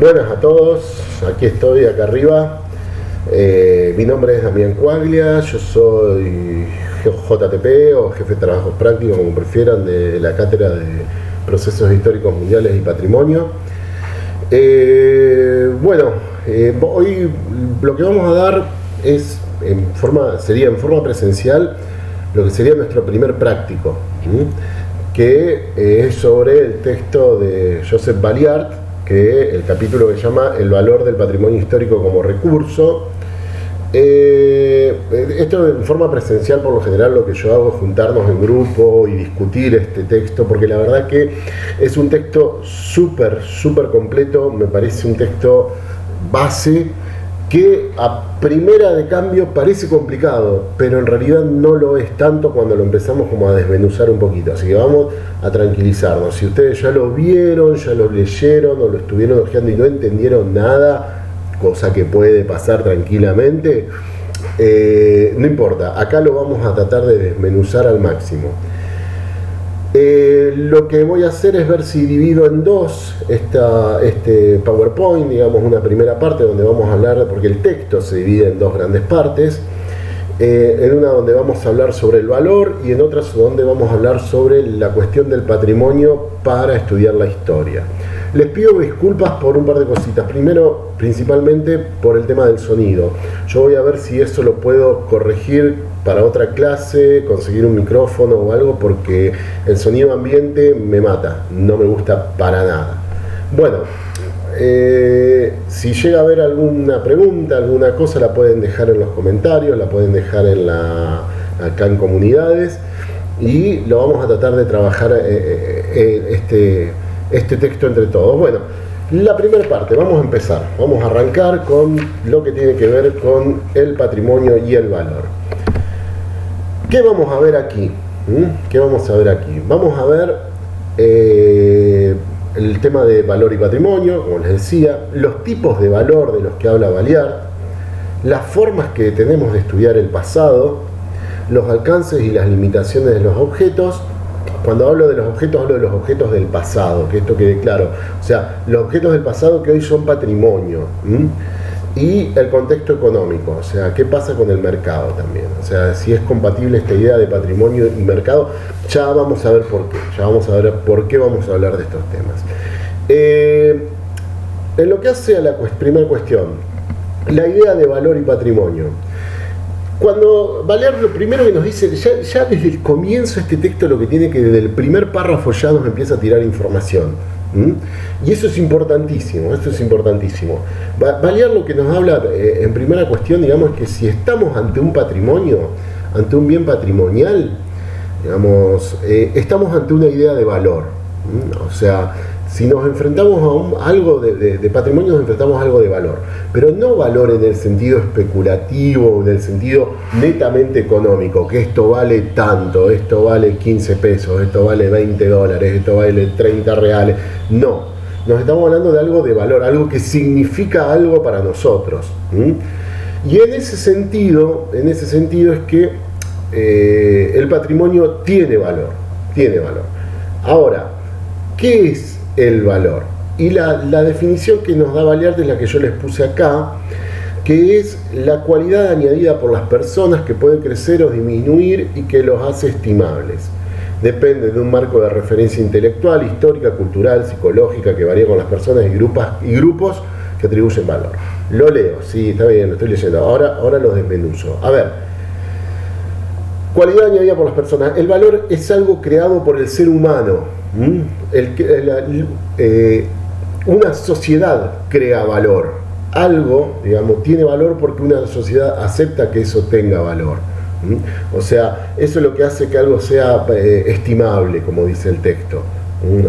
Buenas a todos, aquí estoy, acá arriba. Mi nombre es Damián Cuaglia, yo soy JTP o Jefe de Trabajos Prácticos, como prefieran, de la Cátedra de Procesos Históricos Mundiales y Patrimonio. Hoy lo que vamos a dar es sería en forma presencial lo que sería nuestro primer práctico, que es sobre el texto de Joseph Valliart, que el capítulo que se llama El valor del patrimonio histórico como recurso. Esto en forma presencial, por lo general lo que yo hago es juntarnos en grupo y discutir este texto, porque la verdad que es un texto súper completo, me parece un texto base que a primera de cambio parece complicado, pero en realidad no lo es tanto cuando lo empezamos como a desmenuzar un poquito. Así que vamos a tranquilizarnos. Si ustedes ya lo vieron, ya lo leyeron o lo estuvieron hojeando y no entendieron nada, cosa que puede pasar tranquilamente, no importa, acá lo vamos a tratar de desmenuzar al máximo. Lo que voy a hacer es ver si divido en dos este PowerPoint, digamos una primera parte donde vamos a hablar, porque el texto se divide en dos grandes partes, en una donde vamos a hablar sobre el valor y en otra donde vamos a hablar sobre la cuestión del patrimonio para estudiar la historia. Les pido disculpas por un par de cositas. Primero, principalmente por el tema del sonido. Yo voy a ver si eso lo puedo corregir para otra clase, conseguir un micrófono o algo, porque el sonido ambiente me mata, no me gusta para nada. Bueno, si llega a haber alguna pregunta, alguna cosa, la pueden dejar en los comentarios, la pueden dejar acá en comunidades, y lo vamos a tratar de trabajar este texto entre todos. Bueno, la primera parte, vamos a empezar, vamos a arrancar con lo que tiene que ver con el patrimonio y el valor. ¿Qué vamos a ver aquí? ¿Qué vamos a ver aquí? Vamos a ver el tema de valor y patrimonio, como les decía, los tipos de valor de los que habla Valliart, las formas que tenemos de estudiar el pasado, los alcances y las limitaciones de los objetos. Cuando hablo de los objetos, hablo de los objetos del pasado, que esto quede claro. O sea, los objetos del pasado que hoy son patrimonio. Y el contexto económico, o sea, qué pasa con el mercado también. O sea, si es compatible esta idea de patrimonio y mercado, ya vamos a ver por qué. Ya vamos a ver por qué vamos a hablar de estos temas. En lo que hace a la primera cuestión, la idea de valor y patrimonio. Cuando Valliart lo primero que nos dice, ya desde el comienzo este texto lo que tiene que desde el primer párrafo ya nos empieza a tirar información. Y eso es importantísimo, Valliart lo que nos habla en primera cuestión, digamos, es que si estamos ante un patrimonio, ante un bien patrimonial, digamos, estamos ante una idea de valor. O sea, si nos enfrentamos a algo de patrimonio, nos enfrentamos a algo de valor, pero no valor en el sentido especulativo, en el sentido netamente económico, que esto vale tanto, esto vale 15 pesos, esto vale 20 dólares, esto vale 30 reales. No, nos estamos hablando de algo de valor, algo que significa algo para nosotros. Y en ese sentido es que el patrimonio tiene valor. Ahora, ¿qué es el valor? Y la definición que nos da Valliart es la que yo les puse acá, que es la cualidad añadida por las personas que puede crecer o disminuir y que los hace estimables. Depende de un marco de referencia intelectual, histórica, cultural, psicológica, que varía con las personas y grupos que atribuyen valor. Lo leo, sí, está bien, lo estoy leyendo. Ahora los desmenuzo. A ver, cualidad añadida por las personas. El valor es algo creado por el ser humano. Una sociedad crea valor. Algo, digamos, tiene valor porque una sociedad acepta que eso tenga valor. O sea, eso es lo que hace que algo sea estimable, como dice el texto.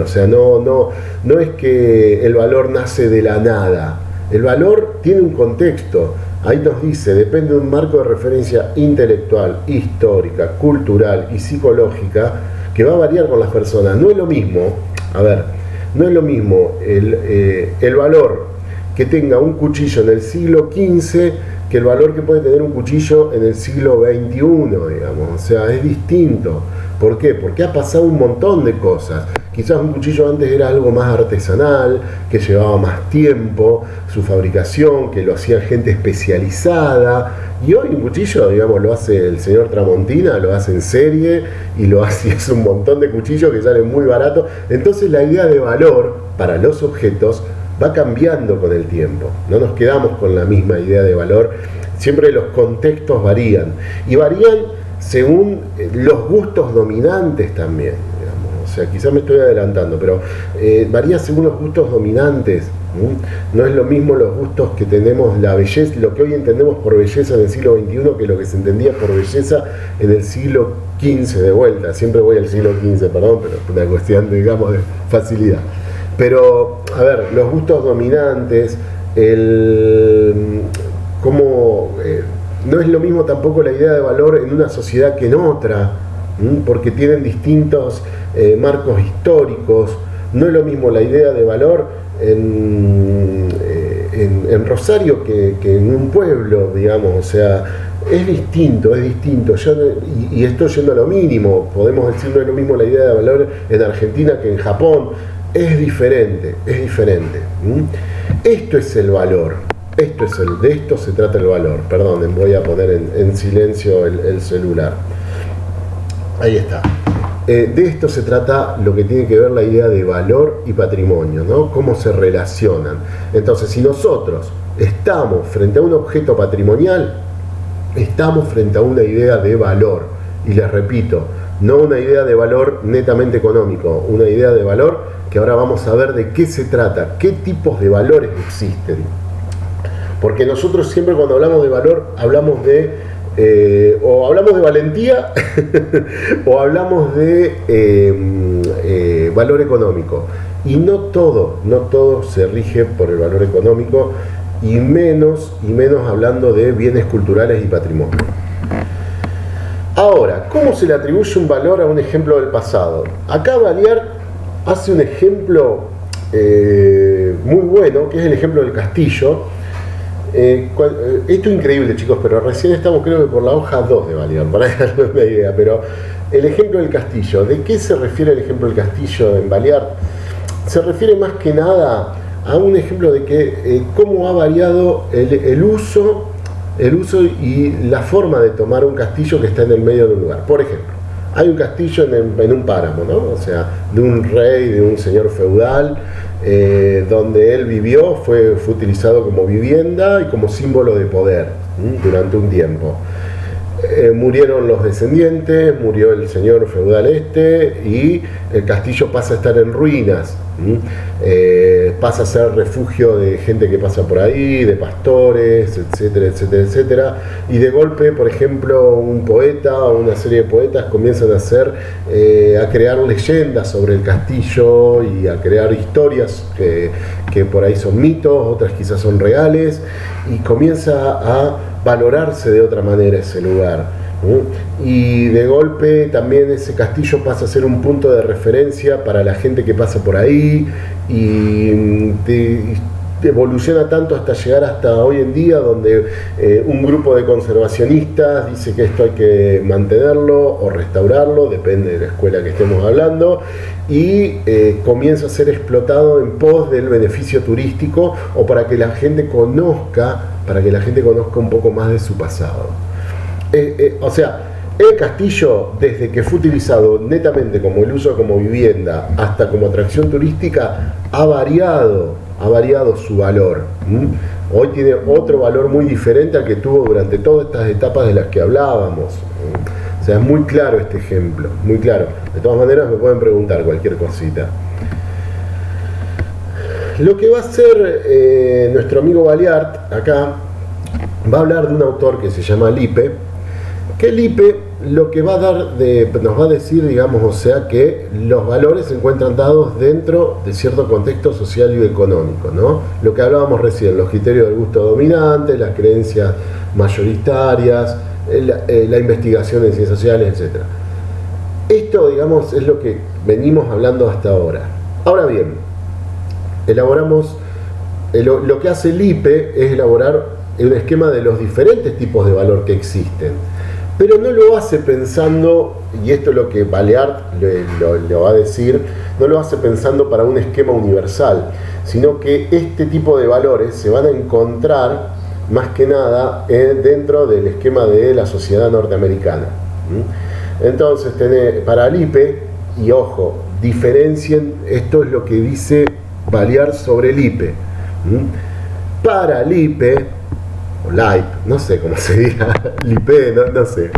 O sea, no es que el valor nace de la nada. El valor tiene un contexto. Ahí nos dice, depende de un marco de referencia intelectual, histórica, cultural y psicológica, que va a variar con las personas. No es lo mismo, no es lo mismo el valor que tenga un cuchillo en el siglo XV que el valor que puede tener un cuchillo en el siglo XXI, digamos. O sea, es distinto. ¿Por qué? Porque ha pasado un montón de cosas. Quizás un cuchillo antes era algo más artesanal, que llevaba más tiempo su fabricación, que lo hacía gente especializada, y hoy un cuchillo, digamos, lo hace el señor Tramontina, lo hace en serie, y lo hace, es un montón de cuchillos que salen muy baratos. Entonces la idea de valor para los objetos va cambiando con el tiempo, no nos quedamos con la misma idea de valor, siempre los contextos varían, y varían según los gustos dominantes también, digamos. O sea, quizás me estoy adelantando, pero varía según los gustos dominantes. No es lo mismo los gustos que tenemos, la belleza, lo que hoy entendemos por belleza en el siglo XXI que lo que se entendía por belleza en el siglo XV, de vuelta, siempre voy al siglo XV, perdón, pero es una cuestión, digamos, de facilidad. Pero, a ver, los gustos dominantes, no es lo mismo tampoco la idea de valor en una sociedad que en otra, porque tienen distintos marcos históricos. No es lo mismo la idea de valor en Rosario que en un pueblo, digamos, o sea, es distinto. Y estoy yendo a lo mínimo, podemos decir, no es lo mismo la idea de valor en Argentina que en Japón. Es diferente. Esto es el valor. De esto se trata el valor. Perdonen, voy a poner en silencio el celular. Ahí está. De esto se trata lo que tiene que ver la idea de valor y patrimonio, ¿no? Cómo se relacionan. Entonces, si nosotros estamos frente a un objeto patrimonial, estamos frente a una idea de valor. Y les repito, no una idea de valor netamente económico, una idea de valor que ahora vamos a ver de qué se trata, qué tipos de valores existen. Porque nosotros siempre cuando hablamos de valor hablamos o hablamos de valentía o hablamos de valor económico. Y no todo se rige por el valor económico, y menos hablando de bienes culturales y patrimonio. Ahora, ¿cómo se le atribuye un valor a un ejemplo del pasado? Acá Baliart hace un ejemplo muy bueno, que es el ejemplo del castillo. Esto es increíble, chicos, pero recién estamos, creo que por la hoja 2 de Baliart, para darles una idea. Pero el ejemplo del castillo, ¿de qué se refiere el ejemplo del castillo en Baliart? Se refiere más que nada a un ejemplo de que cómo ha variado el uso y la forma de tomar un castillo que está en el medio de un lugar. Por ejemplo, hay un castillo en un páramo, ¿no? O sea, de un rey, de un señor feudal, donde él vivió, fue utilizado como vivienda y como símbolo de poder durante un tiempo. Murieron los descendientes, murió el señor feudal y el castillo pasa a estar en ruinas. Pasa a ser refugio de gente que pasa por ahí, de pastores, etcétera, y de golpe, por ejemplo, un poeta o una serie de poetas comienzan a crear leyendas sobre el castillo y a crear historias que por ahí son mitos, otras quizás son reales, y comienza a valorarse de otra manera ese lugar. Y de golpe también ese castillo pasa a ser un punto de referencia para la gente que pasa por ahí, y evoluciona tanto hasta llegar hasta hoy en día, donde un grupo de conservacionistas dice que esto hay que mantenerlo o restaurarlo, depende de la escuela que estemos hablando, y comienza a ser explotado en pos del beneficio turístico o para que la gente conozca un poco más de su pasado. O sea, el castillo, desde que fue utilizado netamente como el uso como vivienda hasta como atracción turística, ha variado su valor. Hoy tiene otro valor muy diferente al que tuvo durante todas estas etapas de las que hablábamos. O sea, es muy claro este ejemplo, muy claro. De todas maneras me pueden preguntar cualquier cosita. Lo que va a hacer nuestro amigo Baliart acá, va a hablar de un autor que se llama Lippe, que Lippe lo que va a dar nos va a decir, digamos, o sea, que los valores se encuentran dados dentro de cierto contexto social y económico, ¿no? Lo que hablábamos recién, los criterios del gusto dominante, las creencias mayoritarias, la investigación en ciencias sociales, etc. Esto, digamos, es lo que venimos hablando hasta ahora. Ahora bien, elaboramos, lo que hace Lippe es elaborar un esquema de los diferentes tipos de valor que existen, pero no lo hace pensando, y esto es lo que Baliart lo va a decir, no lo hace pensando para un esquema universal, sino que este tipo de valores se van a encontrar más que nada dentro del esquema de la sociedad norteamericana. Entonces, para Lippe, y ojo, diferencien, esto es lo que dice Valliart sobre Lippe. Para Lippe, o Lippe, no sé cómo se diga, Lippe, no sé.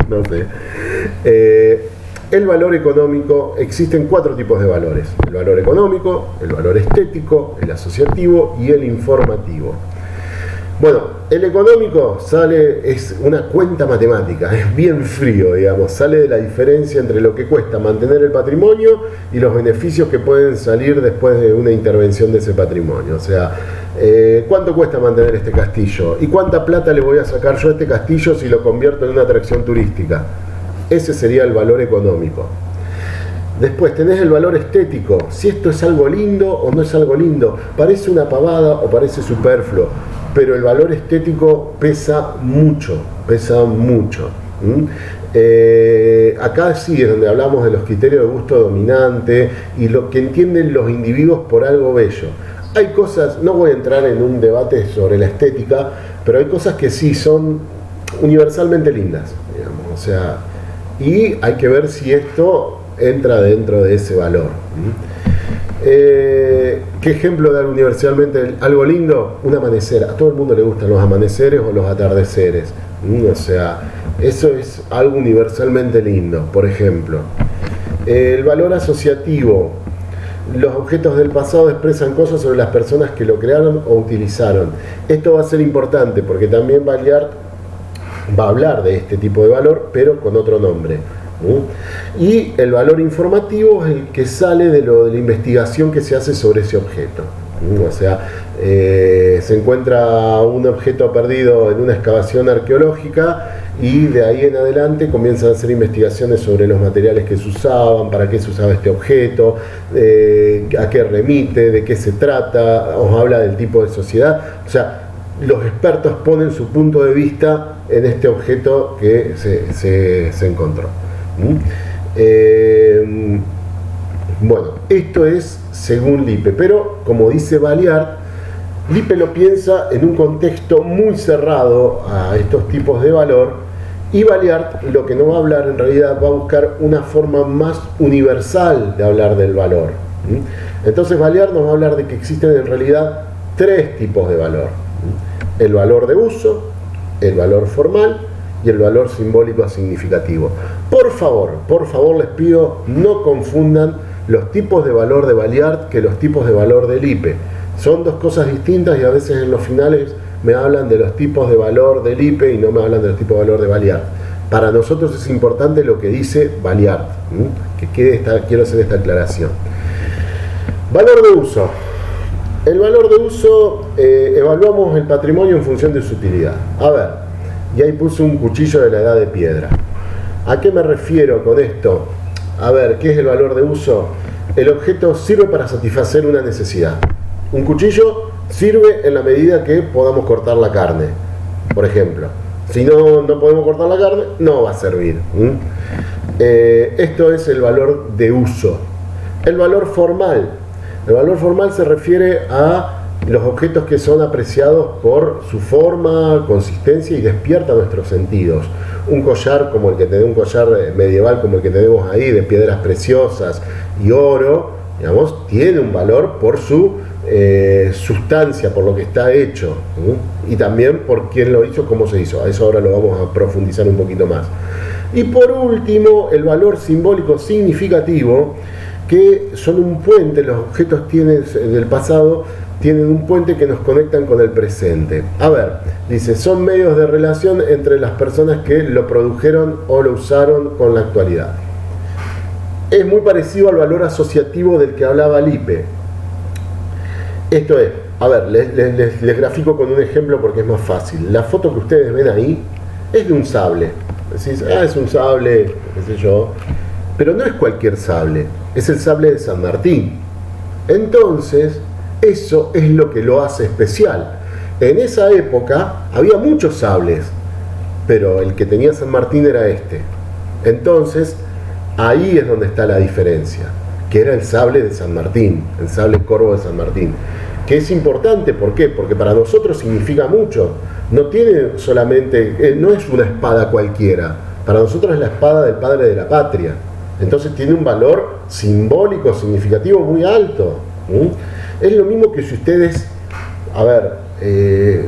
El valor económico, existen 4 tipos de valores: el valor económico, el valor estético, el asociativo y el informativo. Bueno, el económico es una cuenta matemática, es bien frío, digamos, sale de la diferencia entre lo que cuesta mantener el patrimonio y los beneficios que pueden salir después de una intervención de ese patrimonio. O sea, ¿cuánto cuesta mantener este castillo? ¿Y cuánta plata le voy a sacar yo a este castillo si lo convierto en una atracción turística? Ese sería el valor económico. Después tenés el valor estético, si esto es algo lindo o no es algo lindo, parece una pavada o parece superfluo, pero el valor estético pesa mucho. Acá sí es donde hablamos de los criterios de gusto dominante y lo que entienden los individuos por algo bello. Hay cosas, no voy a entrar en un debate sobre la estética, pero hay cosas que sí son universalmente lindas, digamos, o sea, y hay que ver si esto entra dentro de ese valor. ¿Qué ejemplo de algo universalmente algo lindo? Un amanecer. A todo el mundo le gustan los amaneceres o los atardeceres. O sea, eso es algo universalmente lindo, por ejemplo. El valor asociativo. Los objetos del pasado expresan cosas sobre las personas que lo crearon o utilizaron. Esto va a ser importante porque también Valliart va a hablar de este tipo de valor, pero con otro nombre. Y el valor informativo es el que sale de la investigación que se hace sobre ese objeto. O sea, se encuentra un objeto perdido en una excavación arqueológica y de ahí en adelante comienzan a hacer investigaciones sobre los materiales que se usaban, para qué se usaba este objeto, a qué remite, de qué se trata, os habla del tipo de sociedad. O sea, los expertos ponen su punto de vista en este objeto que se encontró. Bueno, esto es según Lippe, pero como dice Valliart, Lippe lo piensa en un contexto muy cerrado a estos tipos de valor, y Valliart lo que no va a hablar en realidad va a buscar una forma más universal de hablar del valor. Entonces Valliart nos va a hablar de que existen en realidad 3 tipos de valor: el valor de uso, el valor formal y el valor simbólico significativo. Por favor les pido, no confundan los tipos de valor de Valliart que los tipos de valor de Lippe. Son 2 cosas distintas y a veces en los finales me hablan de los tipos de valor de Lippe y no me hablan de los tipos de valor de Valliart. Para nosotros es importante lo que dice Valliart, quiero hacer esta aclaración. Valor de uso. El valor de uso, evaluamos el patrimonio en función de su utilidad. A ver, y ahí puse un cuchillo de la edad de piedra. ¿A qué me refiero con esto? A ver, ¿qué es el valor de uso? El objeto sirve para satisfacer una necesidad. Un cuchillo sirve en la medida que podamos cortar la carne, por ejemplo. Si no podemos cortar la carne, no va a servir. Esto es el valor de uso. El valor formal. El valor formal se refiere a los objetos que son apreciados por su forma, consistencia y despierta nuestros sentidos. Un collar como el que tenemos, un collar medieval como el que tenemos ahí, de piedras preciosas y oro, digamos, tiene un valor por su sustancia, por lo que está hecho, y también por quién lo hizo, cómo se hizo. A eso ahora lo vamos a profundizar un poquito más. Y por último, el valor simbólico significativo, que son un puente. Los objetos del pasado tienen un puente que nos conectan con el presente. A ver, dice, son medios de relación entre las personas que lo produjeron o lo usaron con la actualidad. Es muy parecido al valor asociativo del que hablaba Lippe. Esto es, a ver, les grafico con un ejemplo porque es más fácil. La foto que ustedes ven ahí es de un sable. Decís, es un sable, qué sé yo, pero no es cualquier sable, es el sable de San Martín. Entonces, eso es lo que lo hace especial. En esa época había muchos sables, pero el que tenía San Martín era este. Entonces, ahí es donde está la diferencia. que era el sable de San Martín, el sable corvo de San Martín. Que es importante, ¿por qué? Porque para nosotros significa mucho. No tiene solamente, no es una espada cualquiera, para nosotros es la espada del padre de la patria. Entonces tiene un valor simbólico, significativo muy alto. Es lo mismo que si ustedes, a ver,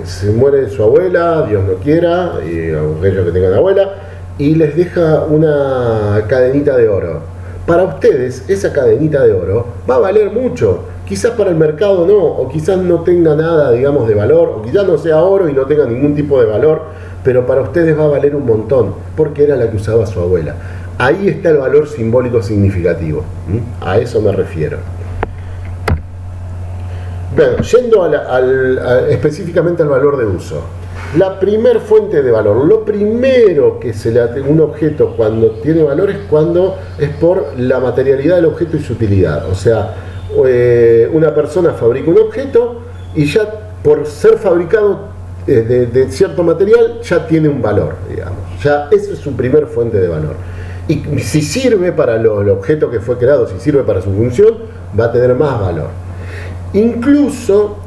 se muere su abuela, Dios no quiera, y aquellos que tengan abuela, y les deja una cadenita de oro. Para ustedes esa cadenita de oro va a valer mucho. Quizás para el mercado no, o quizás no tenga nada, digamos, de valor, o quizás no sea oro y no tenga ningún tipo de valor, pero para ustedes va a valer un montón, porque era la que usaba su abuela. Ahí está el valor simbólico significativo. A eso me refiero. Bueno, yendo específicamente al valor de uso. La primer fuente de valor, lo primero que se le atribuye a un objeto cuando tiene valor es cuando es por la materialidad del objeto y su utilidad. O sea, una persona fabrica un objeto y ya por ser fabricado de cierto material ya tiene un valor, digamos. Ya eso es su primer fuente de valor. Y si sirve para el objeto que fue creado, si sirve para su función, va a tener más valor. Incluso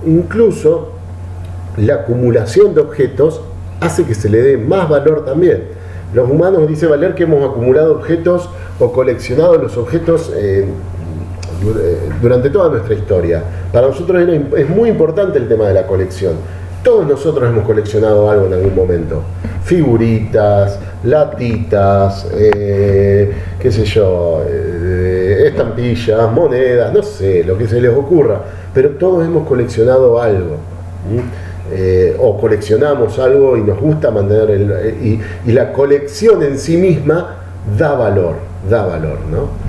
la acumulación de objetos hace que se le dé más valor también. Los humanos, dice Valer, que hemos acumulado objetos o coleccionado los objetos durante toda nuestra historia. Para nosotros es muy importante el tema de la colección. Todos nosotros hemos coleccionado algo en algún momento. Figuritas, latitas, qué sé yo, estampillas, monedas, no sé, lo que se les ocurra. Pero todos hemos coleccionado algo. O coleccionamos algo y nos gusta mantener y la colección en sí misma da valor, ¿no?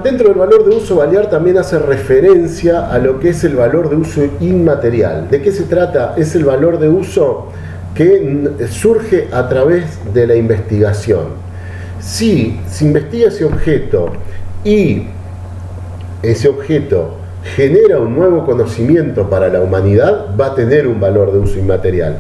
Dentro del valor de uso, Valliart también hace referencia a lo que es el valor de uso inmaterial. ¿De qué se trata? Es el valor de uso que surge a través de la investigación. Si se investiga ese objeto y ese objeto genera un nuevo conocimiento para la humanidad, va a tener un valor de uso inmaterial.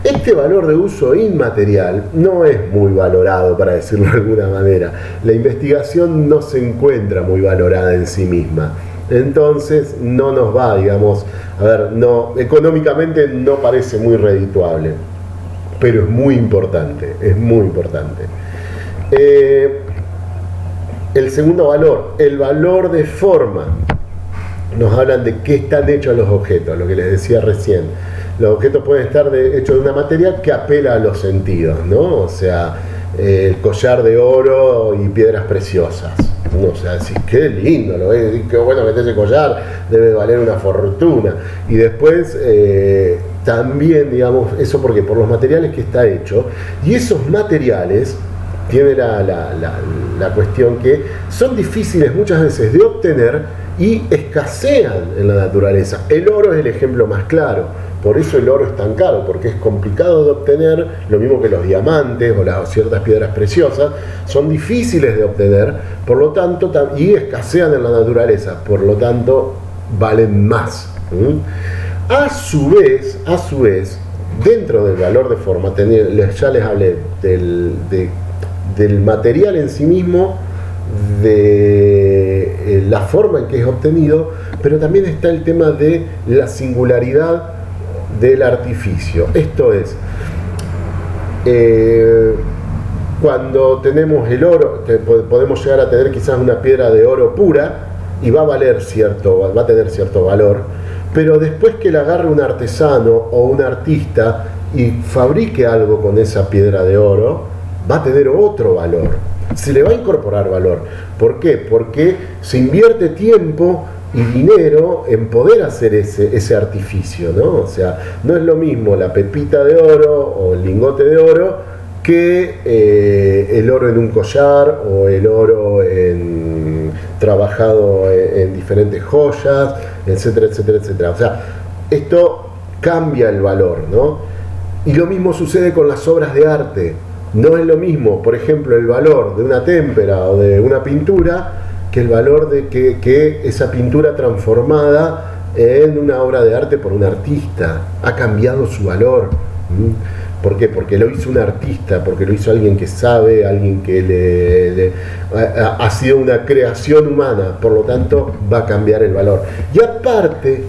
Este valor de uso inmaterial no es muy valorado, para decirlo de alguna manera. La investigación no se encuentra muy valorada en sí misma. Entonces no nos va, digamos, económicamente no parece muy redituable, pero es muy importante, es muy importante. El segundo valor, el valor de forma. Nos hablan de qué están hechos los objetos, lo que les decía recién. Los objetos pueden estar hechos de una materia que apela a los sentidos, ¿no? O sea, el collar de oro y piedras preciosas. ¿No? O sea, decís, qué lindo, qué bueno que ese collar, debe valer una fortuna. Y después, también, digamos, eso porque por los materiales que está hecho, y esos materiales tiene la cuestión que son difíciles muchas veces de obtener y escasean en la naturaleza. El oro es el ejemplo más claro. Por eso el oro es tan caro, porque es complicado de obtener, lo mismo que los diamantes o ciertas piedras preciosas, son difíciles de obtener, por lo tanto, y escasean en la naturaleza, por lo tanto, valen más. A su vez, dentro del valor de forma, ya les hablé del material en sí mismo, de la forma en que es obtenido, pero también está el tema de la singularidad del artificio. Esto es, cuando tenemos el oro, podemos llegar a tener quizás una piedra de oro pura y va a tener cierto valor, pero después que la agarre un artesano o un artista y fabrique algo con esa piedra de oro, va a tener otro valor, se le va a incorporar valor. ¿Por qué? Porque se invierte tiempo y dinero en poder hacer ese artificio, ¿no? O sea, no es lo mismo la pepita de oro o el lingote de oro que el oro en un collar o el oro trabajado en diferentes joyas, etcétera, etcétera, etcétera. O sea, esto cambia el valor, ¿no? Y lo mismo sucede con las obras de arte. No es lo mismo, por ejemplo, el valor de una témpera o de una pintura que el valor de que esa pintura transformada en una obra de arte por un artista. Ha cambiado su valor. ¿Por qué? Porque lo hizo un artista, porque lo hizo alguien que sabe, alguien que ha sido una creación humana, por lo tanto va a cambiar el valor. Y aparte,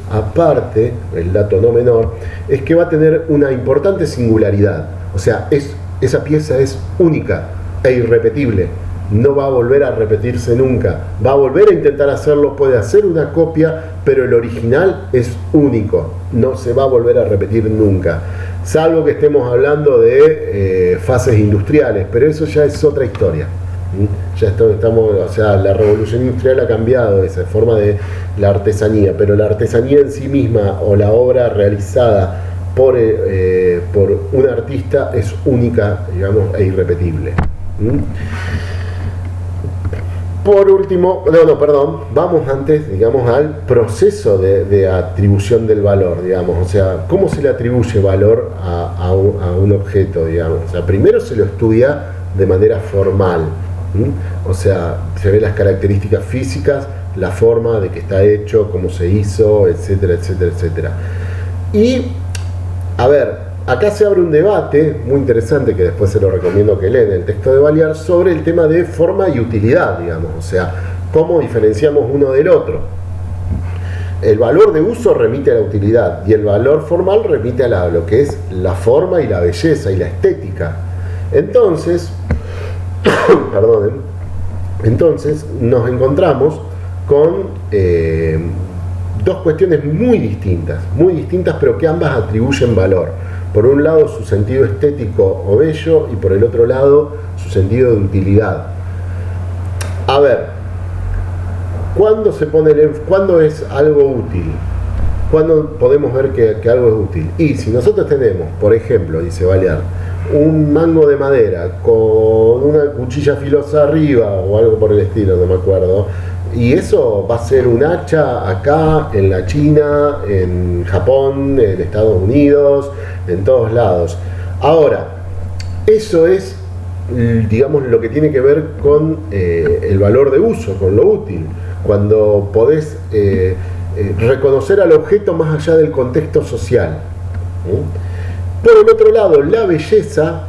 el dato no menor, es que va a tener una importante singularidad. O sea, esa pieza es única e irrepetible. No va a volver a repetirse nunca. Va a volver a intentar hacerlo, puede hacer una copia, pero el original es único. No se va a volver a repetir nunca. Salvo que estemos hablando de fases industriales, pero eso ya es otra historia. Ya estamos, o sea, la revolución industrial ha cambiado esa forma de la artesanía, pero la artesanía en sí misma o la obra realizada por un artista es única, digamos, e irrepetible. Por último, vamos antes, digamos, al proceso de atribución del valor, digamos, o sea, ¿cómo se le atribuye valor a un objeto, digamos? O sea, primero se lo estudia de manera formal, o sea, se ven las características físicas, la forma de que está hecho, cómo se hizo, etcétera, etcétera, etcétera. Y, a ver, acá se abre un debate muy interesante que después se lo recomiendo que lean el texto de Valliart sobre el tema de forma y utilidad, digamos, o sea, cómo diferenciamos uno del otro. El valor de uso remite a la utilidad y el valor formal remite a lo que es la forma y la belleza y la estética. Entonces, entonces nos encontramos con dos cuestiones muy distintas, pero que ambas atribuyen valor. Por un lado su sentido estético o bello y por el otro lado su sentido de utilidad. A ver, ¿cuándo es algo útil? ¿Cuándo podemos ver que algo es útil? Y si nosotros tenemos, por ejemplo, dice Valliart, un mango de madera con una cuchilla filosa arriba o algo por el estilo, no me acuerdo, y eso va a ser un hacha acá, en la China, en Japón, en Estados Unidos, en todos lados. Ahora, eso es, digamos, lo que tiene que ver con el valor de uso, con lo útil. Cuando podés reconocer al objeto más allá del contexto social. Por el otro lado, la belleza,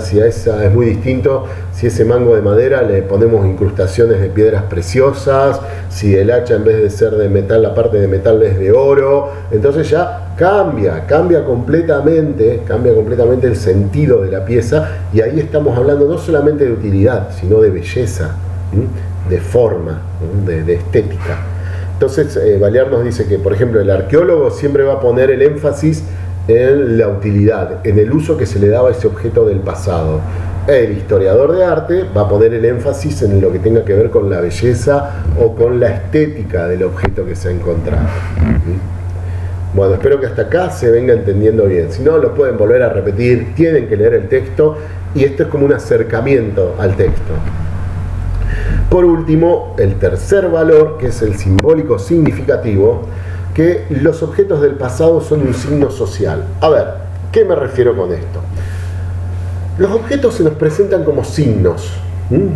si a esa es muy distinto, si ese mango de madera le ponemos incrustaciones de piedras preciosas, si el hacha en vez de ser de metal, la parte de metal es de oro, entonces ya cambia completamente el sentido de la pieza, y ahí estamos hablando no solamente de utilidad, sino de belleza, de forma, de estética. Entonces, Valliart nos dice que, por ejemplo, el arqueólogo siempre va a poner el énfasis en la utilidad, en el uso que se le daba a ese objeto del pasado. El historiador de arte va a poner el énfasis en lo que tenga que ver con la belleza o con la estética del objeto que se ha encontrado. Bueno, espero que hasta acá se venga entendiendo bien. Si no, lo pueden volver a repetir, tienen que leer el texto, y esto es como un acercamiento al texto. Por último, el tercer valor, que es el simbólico significativo, que los objetos del pasado son un signo social. A ver, ¿qué me refiero con esto? Los objetos se nos presentan como signos.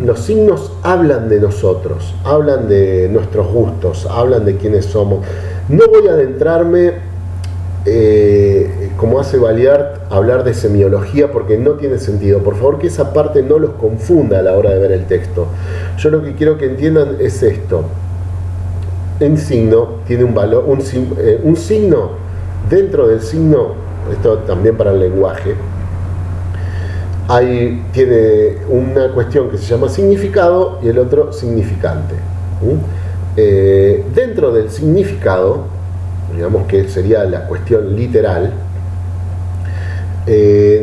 Los signos hablan de nosotros, hablan de nuestros gustos, hablan de quiénes somos. No voy a adentrarme, como hace Valliart, a hablar de semiología, porque no tiene sentido. Por favor, que esa parte no los confunda a la hora de ver el texto. Yo lo que quiero que entiendan es esto. Un signo tiene un valor, un signo, dentro del signo, esto también para el lenguaje, tiene una cuestión que se llama significado y el otro significante. Dentro del significado, digamos que sería la cuestión literal,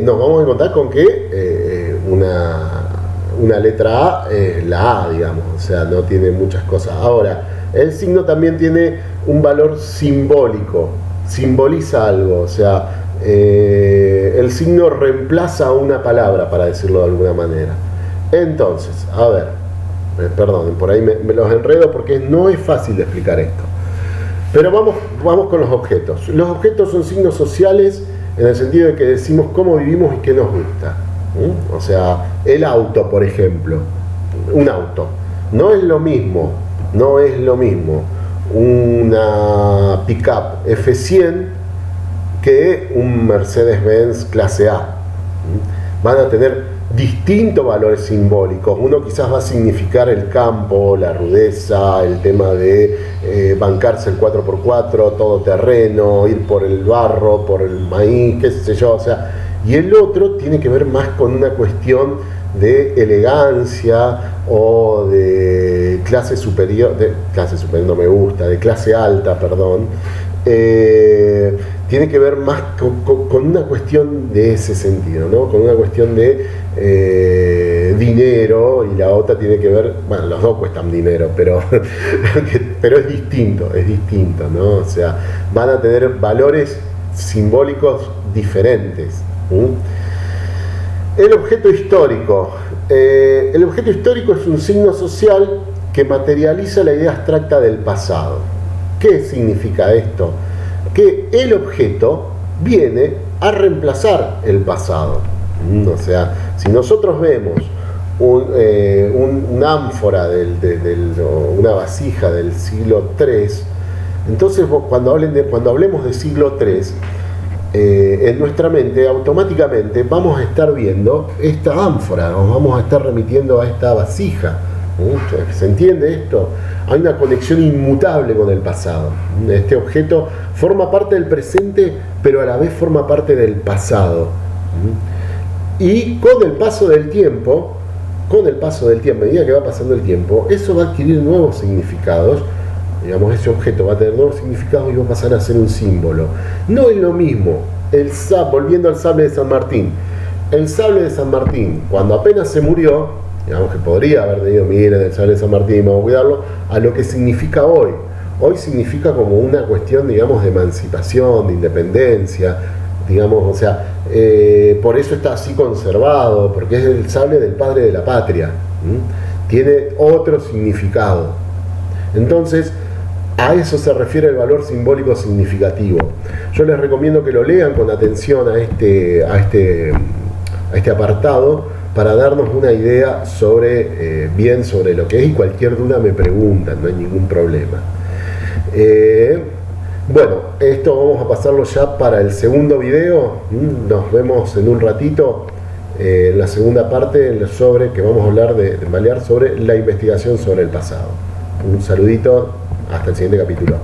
nos vamos a encontrar con que una letra A es la A, digamos, o sea, no tiene muchas cosas. Ahora, el signo también tiene un valor simbólico, simboliza algo, o sea, el signo reemplaza una palabra, para decirlo de alguna manera. Entonces, a ver, perdonen, por ahí me los enredo porque no es fácil de explicar esto. Pero vamos con los objetos. Los objetos son signos sociales en el sentido de que decimos cómo vivimos y qué nos gusta. O sea, el auto, por ejemplo, un auto, no es lo mismo una pick-up F100 que un Mercedes-Benz clase A. Van a tener distintos valores simbólicos. Uno quizás va a significar el campo, la rudeza, el tema de bancarse el 4x4, todo terreno, ir por el barro, por el maíz, qué sé yo, o sea, y el otro tiene que ver más con una cuestión de elegancia o de clase superior, no me gusta, de clase alta, perdón. Tiene que ver más con una cuestión de ese sentido, ¿no? Con una cuestión de dinero, y la otra tiene que ver, bueno, los dos cuestan dinero, pero es distinto, ¿no? O sea, van a tener valores simbólicos diferentes. El objeto histórico. El objeto histórico es un signo social que materializa la idea abstracta del pasado. ¿Qué significa esto? Que el objeto viene a reemplazar el pasado. O sea, si nosotros vemos una ánfora o una vasija del siglo III, entonces cuando hablemos de siglo III, en nuestra mente automáticamente vamos a estar viendo esta ánfora, nos vamos a estar remitiendo a esta vasija. ¿Se entiende esto? Hay una conexión inmutable con el pasado. Este objeto forma parte del presente, pero a la vez forma parte del pasado. Y con el paso del tiempo, a medida que va pasando el tiempo, eso va a adquirir nuevos significados. Digamos, ese objeto va a tener nuevos significados y va a pasar a ser un símbolo. No es lo mismo, volviendo al sable de San Martín. El sable de San Martín, cuando apenas se murió, digamos que podría haber tenido, miren, el sable de San Martín, vamos a cuidarlo, a lo que significa hoy. Hoy significa como una cuestión, digamos, de emancipación, de independencia, digamos, o sea, por eso está así conservado, porque es el sable del padre de la patria. Tiene otro significado. Entonces, a eso se refiere el valor simbólico significativo. Yo les recomiendo que lo lean con atención a este apartado para darnos una idea sobre lo que es, y cualquier duda me preguntan, no hay ningún problema. Bueno, esto vamos a pasarlo ya para el segundo video. Nos vemos en un ratito en la segunda parte que vamos a hablar de Balear sobre la investigación sobre el pasado. Un saludito, hasta el siguiente capítulo.